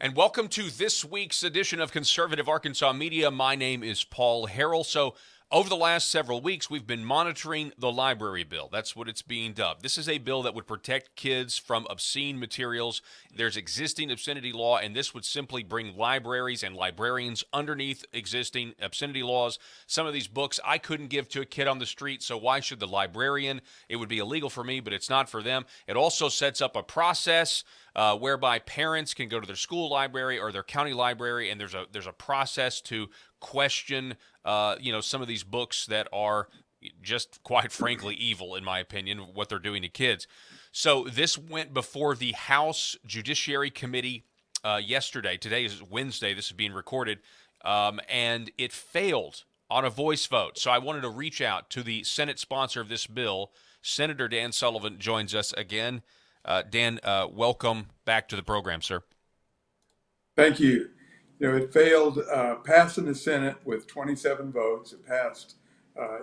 And welcome to this week's edition of Conservative Arkansas Media. My name is Paul Harrell. So, over the last several weeks, we've been monitoring the library bill. That's what it's being dubbed. This is a bill that would protect kids from obscene materials. There's existing obscenity law, and this would simply bring libraries and librarians underneath existing obscenity laws. Some of these books I couldn't give to a kid on the street, so why should the librarian? It would be illegal for me, but it's not for them. It also sets up a process whereby parents can go to their school library or their county library, and there's a process to question some of these books that are just quite frankly evil, in my opinion, what they're doing to kids. So this went before the House Judiciary Committee yesterday. Today is Wednesday. This is being recorded, and it failed on a voice vote. So I wanted to reach out to the Senate sponsor of this bill. Senator Dan Sullivan joins us again. Dan, welcome back to the program, sir. Thank you. It failed, passed in the Senate with 27 votes. It passed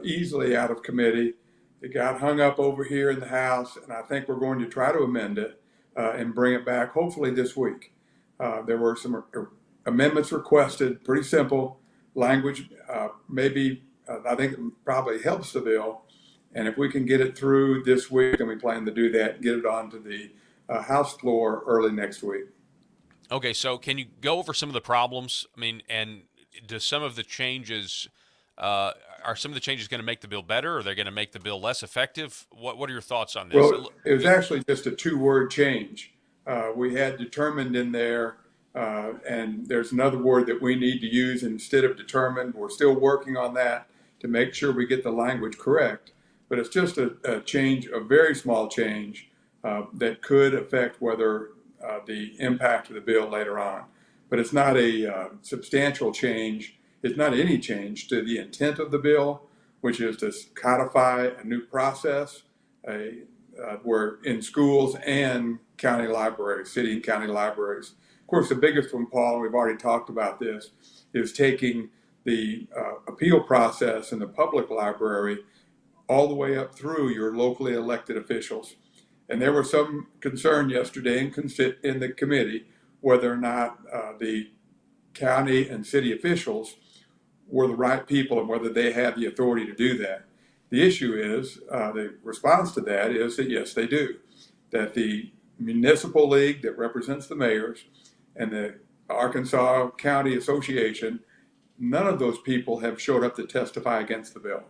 easily out of committee. It got hung up over here in the House, and I think we're going to try to amend it and bring it back hopefully this week. There were some amendments requested, pretty simple language, maybe I think it probably helps the bill. And if we can get it through this week, then we plan to do that and get it onto the House floor early next week. Okay, so can you go over some of the problems? I mean, and do some of the changes, are some of the changes going to make the bill better, or are they going to make the bill less effective? What are your thoughts on this? Well, it was actually just a two-word change. We had determined in there, and there's another word that we need to use instead of determined. We're still working on that to make sure we get the language correct. But it's just a change, a very small change that could affect whether the impact of the bill later on. But it's not a substantial change. It's not any change to the intent of the bill, which is to codify a new process where in schools and county libraries, city and county libraries. Of course, the biggest one, Paul, and we've already talked about this, is taking the appeal process in the public library all the way up through your locally elected officials. And there was some concern yesterday in the committee whether or not the county and city officials were the right people and whether they had the authority to do that. The issue is, the response to that is that yes, they do. That the municipal league that represents the mayors and the Arkansas County Association, none of those people have showed up to testify against the bill.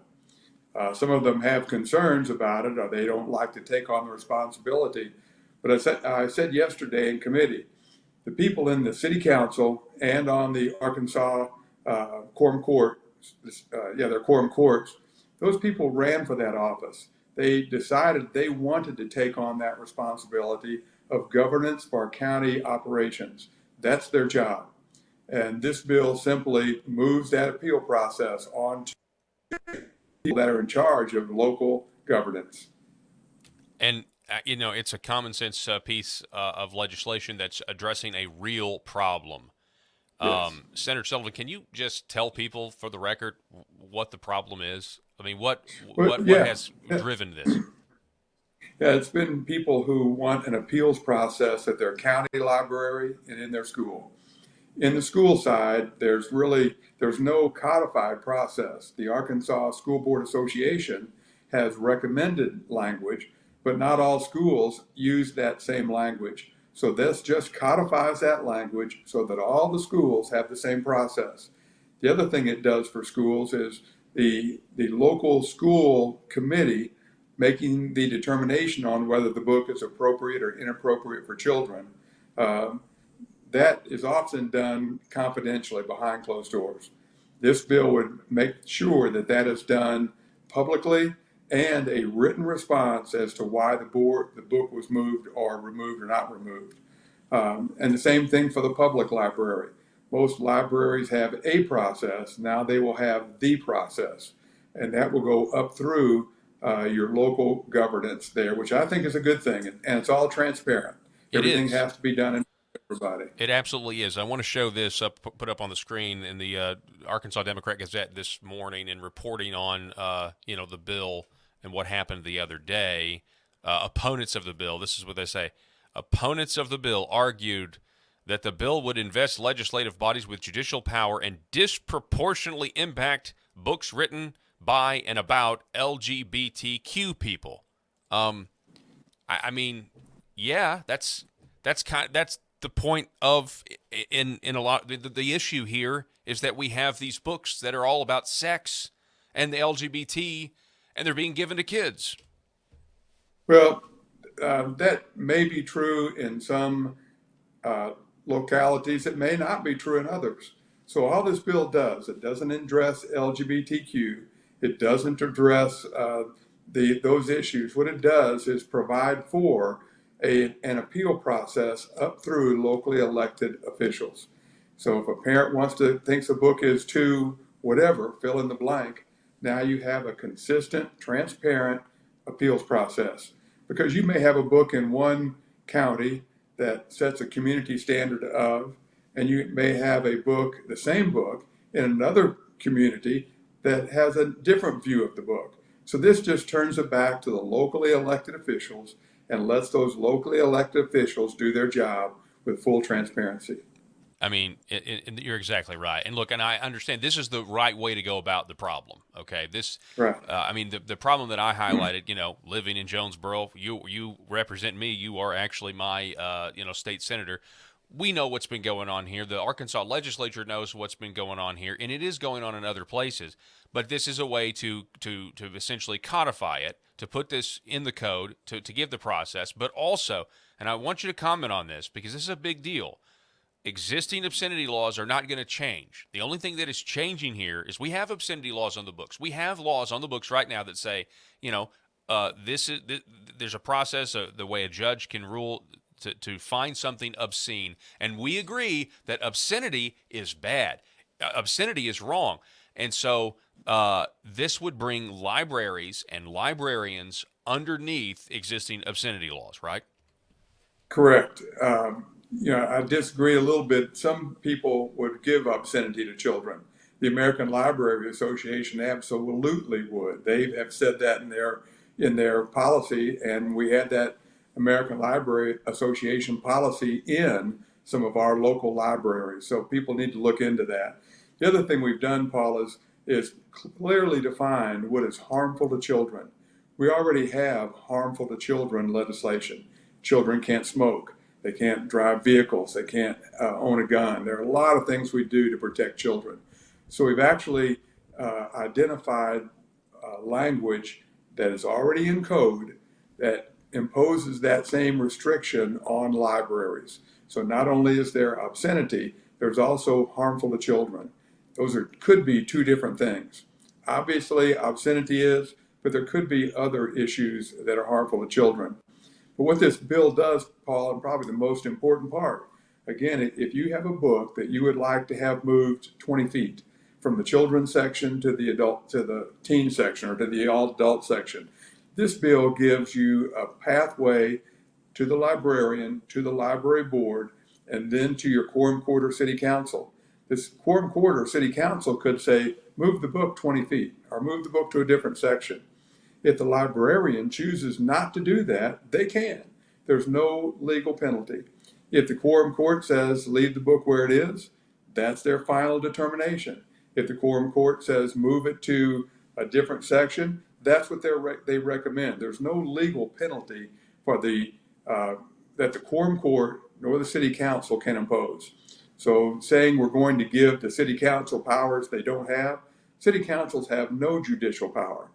Some of them have concerns about it, or they don't like to take on the responsibility. But I said yesterday in committee, the people in the city council and on the Arkansas quorum court, their quorum courts, those people ran for that office. They decided they wanted to take on that responsibility of governance for our county operations. That's their job. And this bill simply moves that appeal process on to people that are in charge of local governance. And, it's a common sense piece of legislation that's addressing a real problem. Yes. Senator Sullivan, can you just tell people, for the record, what the problem is? I mean, what has driven this? Yeah, it's been people who want an appeals process at their county library and in their school. In the school side, there's no codified process. The Arkansas School Board Association has recommended language, but not all schools use that same language. So this just codifies that language so that all the schools have the same process. The other thing it does for schools is the local school committee making the determination on whether the book is appropriate or inappropriate for children. That is often done confidentially behind closed doors. This bill would make sure that that is done publicly and a written response as to why the book was moved or removed or not removed. And the same thing for the public library. Most libraries have a process. Now they will have the process. And that will go up through your local governance there, which I think is a good thing. And it's all transparent. Everything has to be done in everybody. It absolutely is. I want to show this put up on the screen in the Arkansas Democrat Gazette this morning in reporting on the bill and what happened the other day. Opponents of the bill, this is what they say. Opponents of the bill argued that the bill would invest legislative bodies with judicial power and disproportionately impact books written by and about LGBTQ people. I mean, yeah, that's the point of in a lot. The issue here is that we have these books that are all about sex and the LGBT, and they're being given to kids. Well, that may be true in some localities. It may not be true in others. So all this bill does, it doesn't address LGBTQ. It doesn't address those issues. What it does is provide for an appeal process up through locally elected officials. So if a parent thinks a book is too whatever, fill in the blank, now you have a consistent, transparent appeals process. Because you may have a book in one county that sets a community standard of, and you may have a book, the same book, in another community that has a different view of the book. So this just turns it back to the locally elected officials and lets those locally elected officials do their job with full transparency. I mean, you're exactly right. And look, and I understand this is the right way to go about the problem. Okay, Right. I mean, the problem that I highlighted, living in Jonesboro, you represent me. You are actually my, state senator. We know what's been going on here. The Arkansas legislature knows what's been going on here, and it is going on in other places. But this is a way to essentially codify it, to put this in the code, to give the process, but also, and I want you to comment on this because this is a big deal. Existing obscenity laws are not going to change. The only thing that is changing here is we have obscenity laws on the books. We have laws on the books right now that say, there's a process, the way a judge can rule to find something obscene, and we agree that obscenity is bad. Obscenity is wrong, and so this would bring libraries and librarians underneath existing obscenity laws, right? Correct. I disagree a little bit. Some people would give obscenity to children. The American Library Association absolutely would. They have said that in their policy, and we had that American Library Association policy in some of our local libraries. So people need to look into that. The other thing we've done, Paul, is clearly defined what is harmful to children. We already have harmful to children legislation. Children can't smoke. They can't drive vehicles. They can't own a gun. There are a lot of things we do to protect children. So we've actually identified language that is already in code that imposes that same restriction on libraries. So not only is there obscenity, there's also harmful to children. Those could be two different things. Obviously, obscenity is, but there could be other issues that are harmful to children. But what this bill does, Paul, and probably the most important part, again, if you have a book that you would like to have moved 20 feet from the children's section to the teen section or to the adult section, this bill gives you a pathway to the librarian, to the library board, and then to your quorum court or city council. This quorum court or city council could say, move the book 20 feet or move the book to a different section. If the librarian chooses not to do that, they can. There's no legal penalty. If the quorum court says leave the book where it is, that's their final determination. If the quorum court says move it to a different section, that's what they recommend. There's no legal penalty for that the quorum court nor the city council can impose. So saying we're going to give the city council powers they don't have, city councils have no judicial power.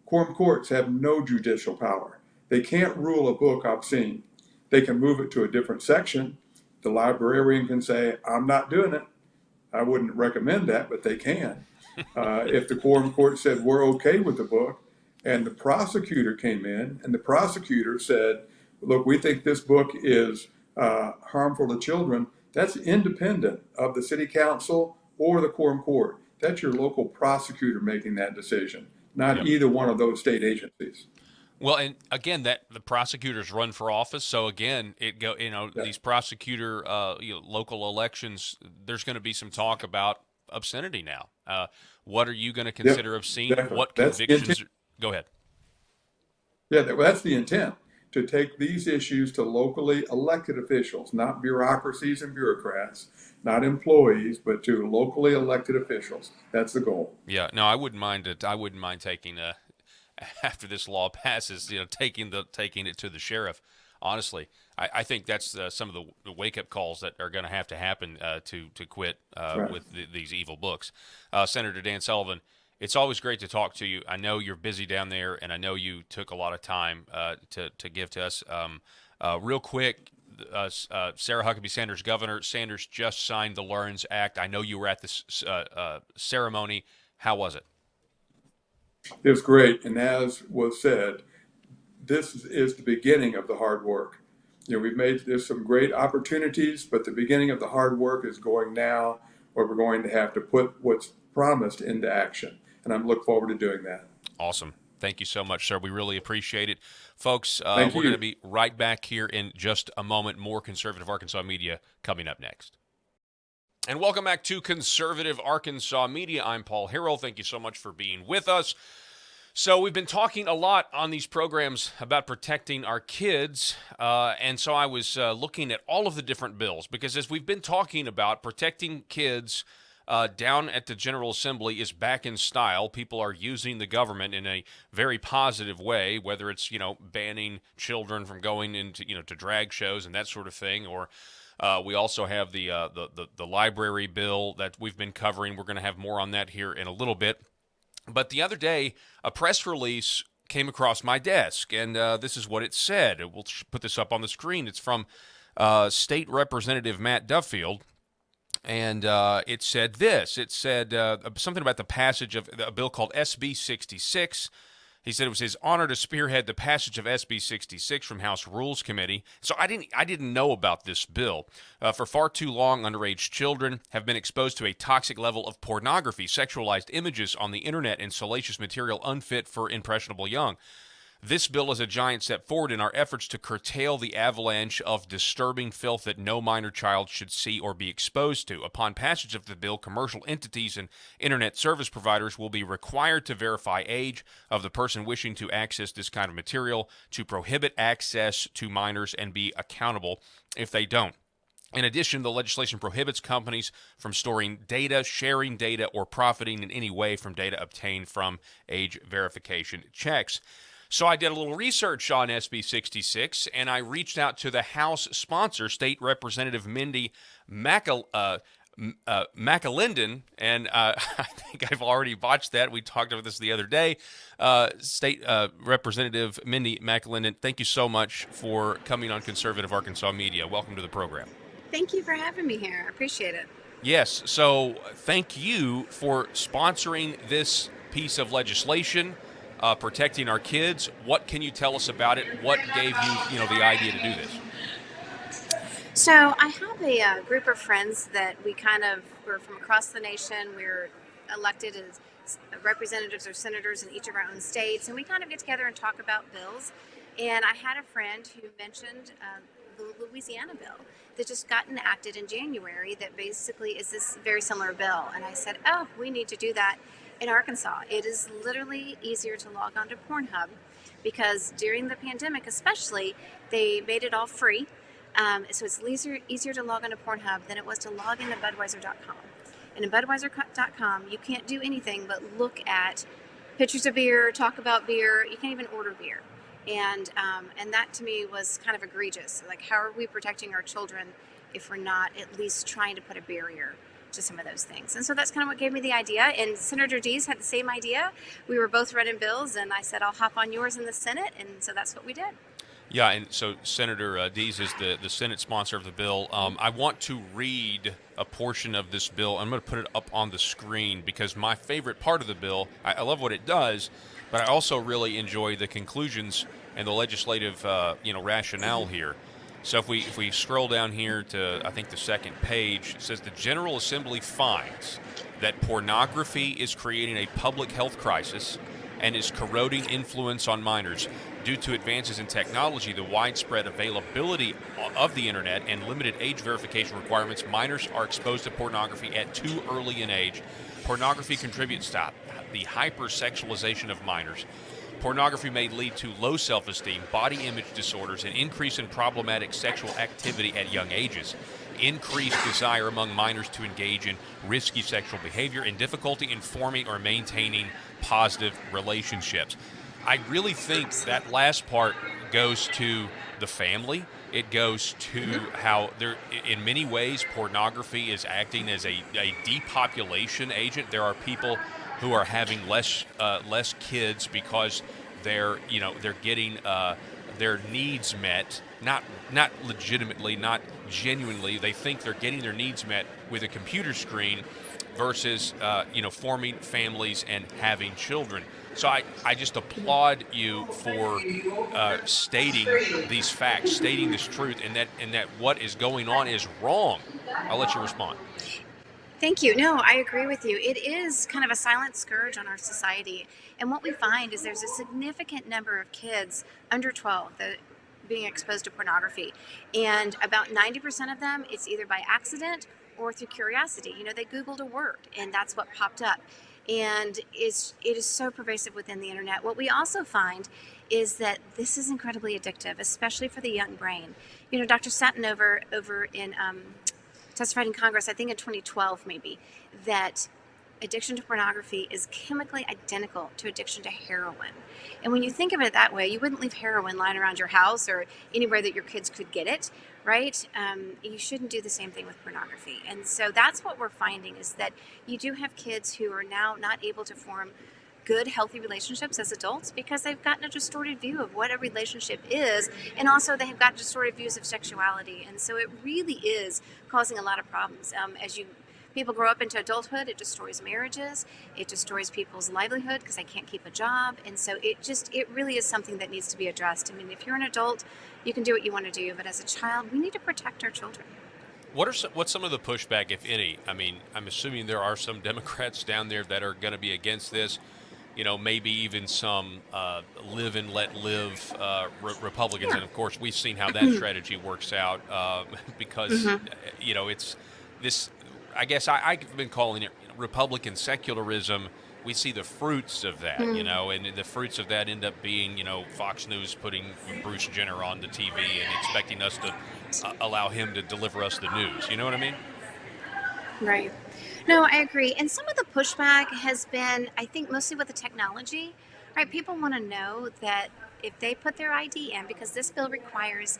Quorum courts have no judicial power. They can't rule a book obscene. They can move it to a different section. The librarian can say, I'm not doing it. I wouldn't recommend that, but they can. If the quorum court said, we're okay with the book, and the prosecutor came in, and the prosecutor said, look, we think this book is harmful to children, that's independent of the city council or the quorum court. That's your local prosecutor making that decision, not either one of those state agencies. Well, and again, that the prosecutors run for office, so again, these prosecutor local elections. There's going to be some talk about obscenity now. What are you going to consider obscene? Definitely. What convictions? Go ahead. Yeah, that's the intent. to take these issues to locally elected officials, not bureaucracies and bureaucrats, not employees, but to locally elected officials. That's the goal. Yeah, no, I wouldn't mind it. I wouldn't mind taking after this law passes, taking it to the sheriff. Honestly, I think that's some of the wake up calls that are going to have to happen to quit Right. with these evil books. Senator Dan Sullivan, it's always great to talk to you. I know you're busy down there, and I know you took a lot of time to give to us. Real quick, Sarah Huckabee Sanders, Governor Sanders just signed the Lawrence Act. I know you were at this ceremony. How was it? It was great. And as was said, this is the beginning of the hard work. There's some great opportunities, but the beginning of the hard work is going now, where we're going to have to put what's promised into action. And I'm looking forward to doing that. Awesome. Thank you so much, sir. We really appreciate it. Folks, Thank we're you. going to be right back here in just a moment. More Conservative Arkansas Media coming up next. And welcome back to Conservative Arkansas Media. I'm Paul Harrell. Thank you so much for being with us. So we've been talking a lot on these programs about protecting our kids, and so I was looking at all of the different bills, because as we've been talking about, protecting kids down at the General Assembly is back in style. People are using the government in a very positive way, whether it's, banning children from going into, to drag shows and that sort of thing, or we also have the library bill that we've been covering. We're going to have more on that here in a little bit. But the other day, a press release came across my desk, and this is what it said. We'll put this up on the screen. It's from State Representative Matt Duffield, and it said this. It said something about the passage of a bill called SB 66. He said it was his honor to spearhead the passage of SB 66 from House Rules Committee. So I didn't know about this bill. For far too long, underage children have been exposed to a toxic level of pornography, sexualized images on the internet, and salacious material unfit for impressionable young. This bill is a giant step forward in our efforts to curtail the avalanche of disturbing filth that no minor child should see or be exposed to. Upon passage of the bill, commercial entities and internet service providers will be required to verify age of the person wishing to access this kind of material, to prohibit access to minors, and be accountable if they don't. In addition, the legislation prohibits companies from storing data, sharing data, or profiting in any way from data obtained from age verification checks. So I did a little research on SB 66, and I reached out to the House sponsor, State Representative Mindy McAlindon, and I think I've already botched that. We talked about this the other day. State Representative Mindy McAlindon, thank you so much for coming on Conservative Arkansas Media. Welcome to the program. Thank you for having me here. I appreciate it. Yes, so thank you for sponsoring this piece of legislation. Protecting our kids. What can you tell us about it? What gave you, the idea to do this? So I have a group of friends that we're from across the nation. We're elected as representatives or senators in each of our own states, and we kind of get together and talk about bills. And I had a friend who mentioned the Louisiana bill that just got enacted in January that basically is this very similar bill. And I said, oh, we need to do that in Arkansas. It is literally easier to log on to Pornhub because during the pandemic especially, they made it all free. So it's easier to log on to Pornhub than it was to log into Budweiser.com. And in Budweiser.com, you can't do anything but look at pictures of beer, talk about beer. You can't even order beer. And that to me was kind of egregious. Like, how are we protecting our children if we're not at least trying to put a barrier to some of those things? And so that's kind of what gave me the idea. And Senator Dees had the same idea. We were both running bills, and I said, I'll hop on yours in the Senate. And so that's what we did. Yeah, and so Senator Dees is the Senate sponsor of the bill. I want to read a portion of this bill. I'm going to put it up on the screen because my favorite part of the bill, I love what it does, but I also really enjoy the conclusions and the legislative rationale here. So if we scroll down here to, I think, the second page, it says the General Assembly finds that pornography is creating a public health crisis and is corroding influence on minors. Due to advances in technology, the widespread availability of the internet, and limited age verification requirements, minors are exposed to pornography at too early an age. Pornography contributes to the hypersexualization of minors. Pornography may lead to low self-esteem, body image disorders, an increase in problematic sexual activity at young ages, increased desire among minors to engage in risky sexual behavior, and difficulty in forming or maintaining positive relationships. I really think that last part goes to the family. It goes to how there, in many ways, pornography is acting as a depopulation agent. There are people who are having less kids because they're getting their needs met, not legitimately, not genuinely. They think they're getting their needs met with a computer screen versus forming families and having children. So I just applaud you for stating these facts, stating this truth, and that what is going on is wrong. I'll let you respond. Thank you. No, I agree with you. It is kind of a silent scourge on our society. And what we find is there's a significant number of kids under 12 that being exposed to pornography. And about 90% of them, it's either by accident or through curiosity. They Googled a word and that's what popped up. And it is so pervasive within the internet. What we also find is that this is incredibly addictive, especially for the young brain. Dr. Sutton over in testified in Congress, I think in 2012 maybe, that addiction to pornography is chemically identical to addiction to heroin. And when you think of it that way, you wouldn't leave heroin lying around your house or anywhere that your kids could get it, right? You shouldn't do the same thing with pornography. And so that's what we're finding, is that you do have kids who are now not able to form good, healthy relationships as adults because they've gotten a distorted view of what a relationship is, and also they have gotten distorted views of sexuality. And so it really is causing a lot of problems. As people grow up into adulthood, it destroys marriages, it destroys people's livelihood because they can't keep a job. And so it really is something that needs to be addressed. I mean, if you're an adult, you can do what you want to do, but as a child, we need to protect our children. What's some of the pushback, if any? I mean, I'm assuming there are some Democrats down there that are going to be against this. Maybe even some live and let live Republicans. And of course, we've seen how that strategy works out because, it's this, I guess I've been calling it Republican secularism. We see the fruits of that, and the fruits of that end up being, Fox News putting Bruce Jenner on the TV and expecting us to allow him to deliver us the news. You know what I mean? Right. No, I agree. And some of the pushback has been, I think, mostly with the technology, right? People want to know that if they put their ID in, because this bill requires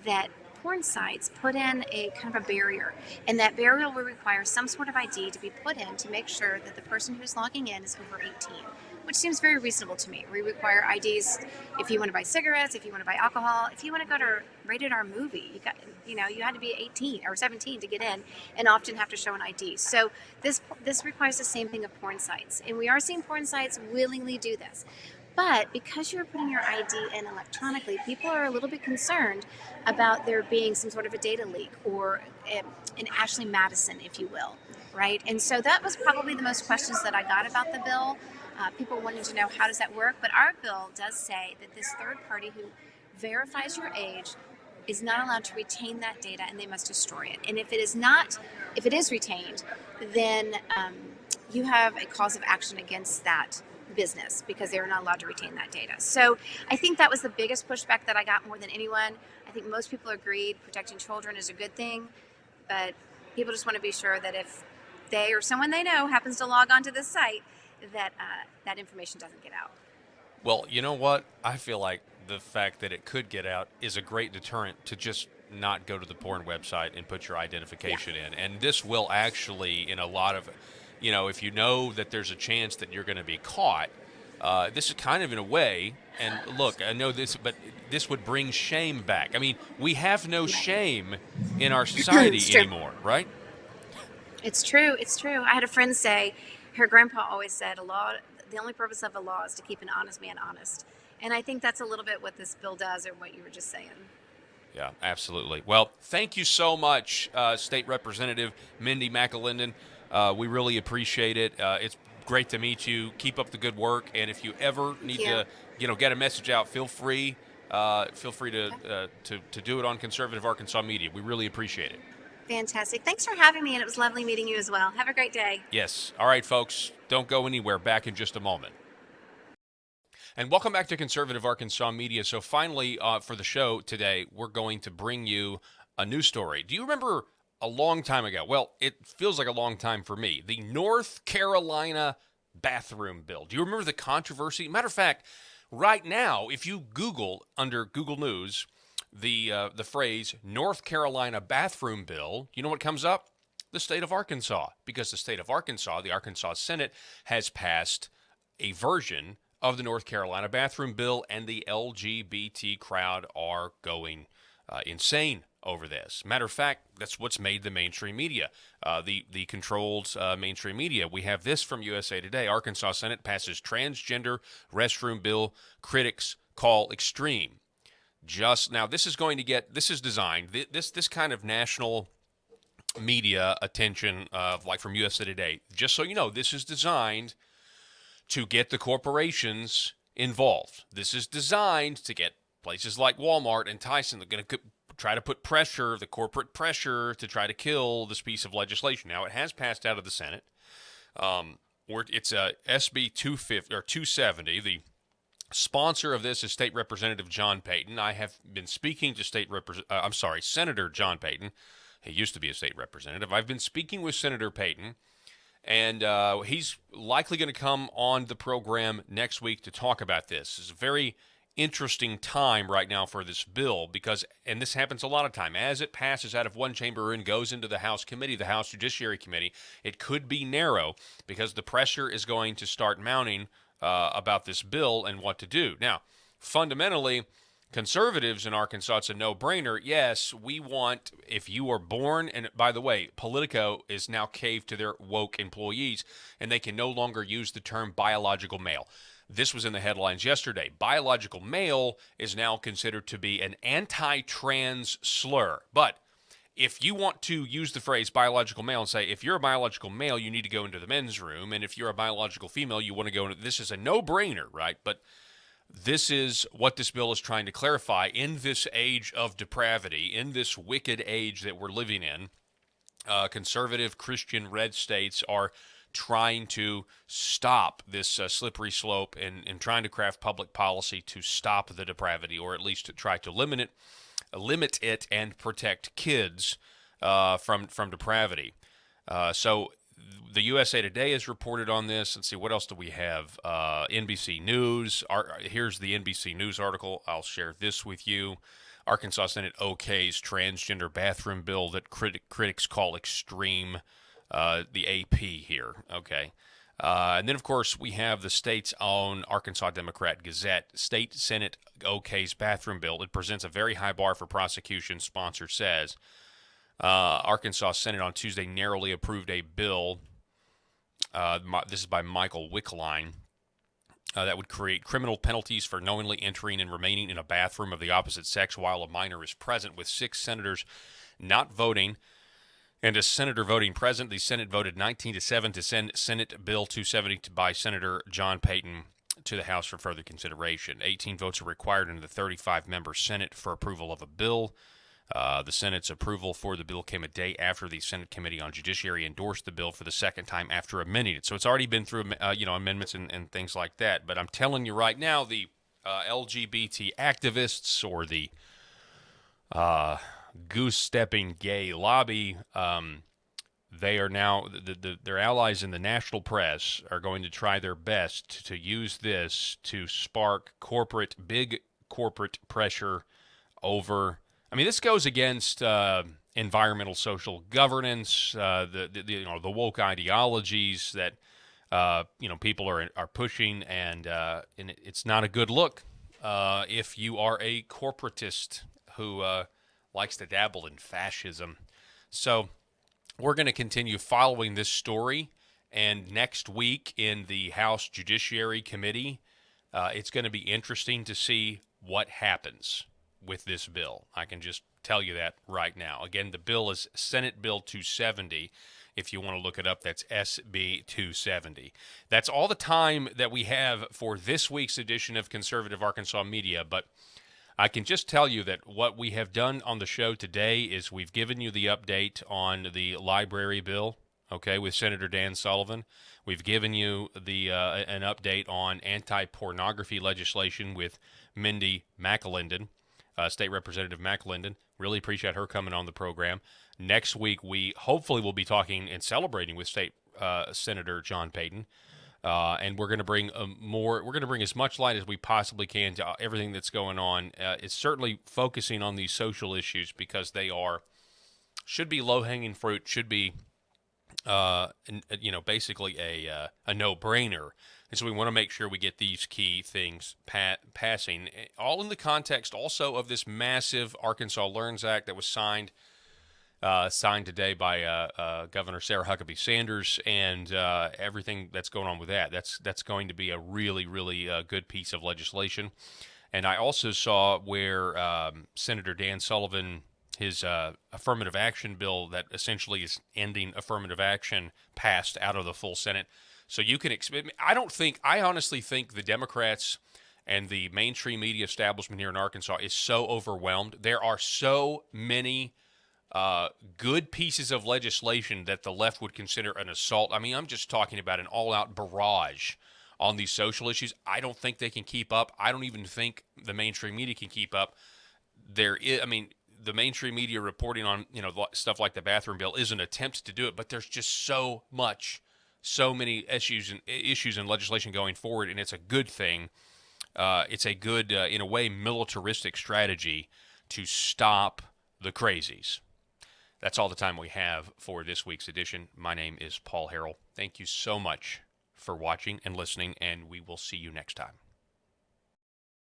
that porn sites put in a kind of a barrier, and that barrier will require some sort of ID to be put in to make sure that the person who's logging in is over 18, which seems very reasonable to me. We require IDs if you want to buy cigarettes, if you want to buy alcohol, if you want to go to a rated R movie, you had to be 18 or 17 to get in, and often have to show an ID. So this requires the same thing of porn sites, and we are seeing porn sites willingly do this. But because you're putting your ID in electronically, people are a little bit concerned about there being some sort of a data leak or an Ashley Madison, if you will, right? And so that was probably the most questions that I got about the bill. People wanting to know, how does that work? But our bill does say that this third party who verifies your age is not allowed to retain that data, and they must destroy it. And if it is retained, then you have a cause of action against that business because they are not allowed to retain that data. So I think that was the biggest pushback that I got more than anyone. I think most people agreed protecting children is a good thing, but people just want to be sure that if they or someone they know happens to log onto this site, that that information doesn't get out. Well, you know what? I feel like the fact that it could get out is a great deterrent to just not go to the porn website and put your identification in. And this will actually, in a lot of, if you know that there's a chance that you're going to be caught, this is kind of in a way, and look, I know this, but this would bring shame back. I mean, we have no shame in our society anymore, right? It's true. It's true. I had a friend say, her grandpa always said, the only purpose of a law is to keep an honest man honest. And I think that's a little bit what this bill does, or what you were just saying. Yeah, absolutely. Well, thank you so much, State Representative Mindy McAlindon. We really appreciate it. It's great to meet you. Keep up the good work. And if you ever need to, get a message out, feel free to do it on Conservative Arkansas Media. We really appreciate it. Fantastic. Thanks for having me, and it was lovely meeting you as well. Have a great day. Yes. All right, folks. Don't go anywhere. Back in just a moment. And welcome back to Conservative Arkansas Media. So finally, for the show today, we're going to bring you a news story. Do you remember a long time ago? Well, it feels like a long time for me. The North Carolina bathroom bill. Do you remember the controversy? Matter of fact, right now, if you Google under Google News the phrase North Carolina bathroom bill, you know what comes up? The state of Arkansas. Because the state of Arkansas, the Arkansas Senate, has passed a version of the North Carolina bathroom bill, and the LGBT crowd are going insane over this. Matter of fact, that's what's made the mainstream media, the controlled mainstream media. We have this from USA Today. Arkansas Senate passes transgender restroom bill critics call extreme. Just now, this is designed, this kind of national media attention, like from USA Today. Just so you know, this is designed to get the corporations involved. This is designed to get places like Walmart and Tyson. They're going to try to put pressure, the corporate pressure, to try to kill this piece of legislation. Now, it has passed out of the Senate. It's SB 250 or 270. The sponsor of this is State Representative John Payton. I have been speaking to Senator John Payton. He used to be a state representative. I've been speaking with Senator Payton, and he's likely going to come on the program next week to talk about this. It's a very interesting time right now for this bill because, and this happens a lot of time, as it passes out of one chamber and goes into the House committee, the House Judiciary Committee, it could be narrow because the pressure is going to start mounting about this bill and what to do. Now, fundamentally, conservatives in Arkansas, it's a no-brainer. Yes, we want, if you are born, and by the way, Politico is now caved to their woke employees, and they can no longer use the term biological male. This was in the headlines yesterday. Biological male is now considered to be an anti-trans slur. But if you want to use the phrase biological male and say, if you're a biological male, you need to go into the men's room, and if you're a biological female, you want to go into, this is a no-brainer, right? But this is what this bill is trying to clarify. In this age of depravity, in this wicked age that we're living in, conservative Christian red states are trying to stop this slippery slope and trying to craft public policy to stop the depravity, or at least to try to limit it and protect kids from depravity. So the USA Today has reported on this. Let's see, what else do we have? NBC News. Here's the NBC News article. I'll share this with you. Arkansas Senate okays transgender bathroom bill that critics call extreme. The AP here, okay. And then, of course, we have the state's own Arkansas Democrat Gazette. State Senate okays bathroom bill. It presents a very high bar for prosecution, sponsor says. Arkansas Senate on Tuesday narrowly approved a bill. This is by Michael Wickline. That would create criminal penalties for knowingly entering and remaining in a bathroom of the opposite sex while a minor is present, with 6 senators not voting and a senator voting present. The Senate voted 19-7 to send Senate Bill 270 by Senator John Payton to the House for further consideration. 18 votes are required in the 35-member Senate for approval of a bill. The Senate's approval for the bill came a day after the Senate Committee on Judiciary endorsed the bill for the second time after amending it. So it's already been through amendments and things like that. But I'm telling you right now, the LGBT activists or the goose-stepping gay lobby, they are now, their allies in the national press are going to try their best to use this to spark big corporate pressure over. I mean, this goes against environmental social governance, the woke ideologies that people are pushing, and it's not a good look if you are a corporatist who likes to dabble in fascism. So we're going to continue following this story, and next week in the House Judiciary Committee, it's going to be interesting to see what happens with this bill. I can just tell you that right now. Again, the bill is Senate Bill 270. If you want to look it up, that's SB 270. That's all the time that we have for this week's edition of Conservative Arkansas Media, but I can just tell you that what we have done on the show today is we've given you the update on the library bill, okay, with Senator Dan Sullivan. We've given you the an update on anti-pornography legislation with Mindy McAlindon, State Representative McAlindon. Really appreciate her coming on the program. Next week, we hopefully will be talking and celebrating with State Senator John Payton. And we're going to bring we're going to bring as much light as we possibly can to everything that's going on. It's certainly focusing on these social issues because they should be low-hanging fruit, should be, basically a no-brainer. And so we want to make sure we get these key things passing, all in the context also of this massive Arkansas Learns Act that was signed today by Governor Sarah Huckabee Sanders, and everything that's going on with that. That's going to be a really, really good piece of legislation. And I also saw where Senator Dan Sullivan, his affirmative action bill that essentially is ending affirmative action, passed out of the full Senate. So you can expect. I honestly think the Democrats and the mainstream media establishment here in Arkansas is so overwhelmed. There are so many good pieces of legislation that the left would consider an assault. I mean, I'm just talking about an all-out barrage on these social issues. I don't think they can keep up. I don't even think the mainstream media can keep up. The mainstream media reporting on stuff like the bathroom bill is an attempt to do it, but there's just so many issues and legislation going forward, and it's a good thing. It's a good, in a way, militaristic strategy to stop the crazies. That's all the time we have for this week's edition. My name is Paul Harrell. Thank you so much for watching and listening, and we will see you next time.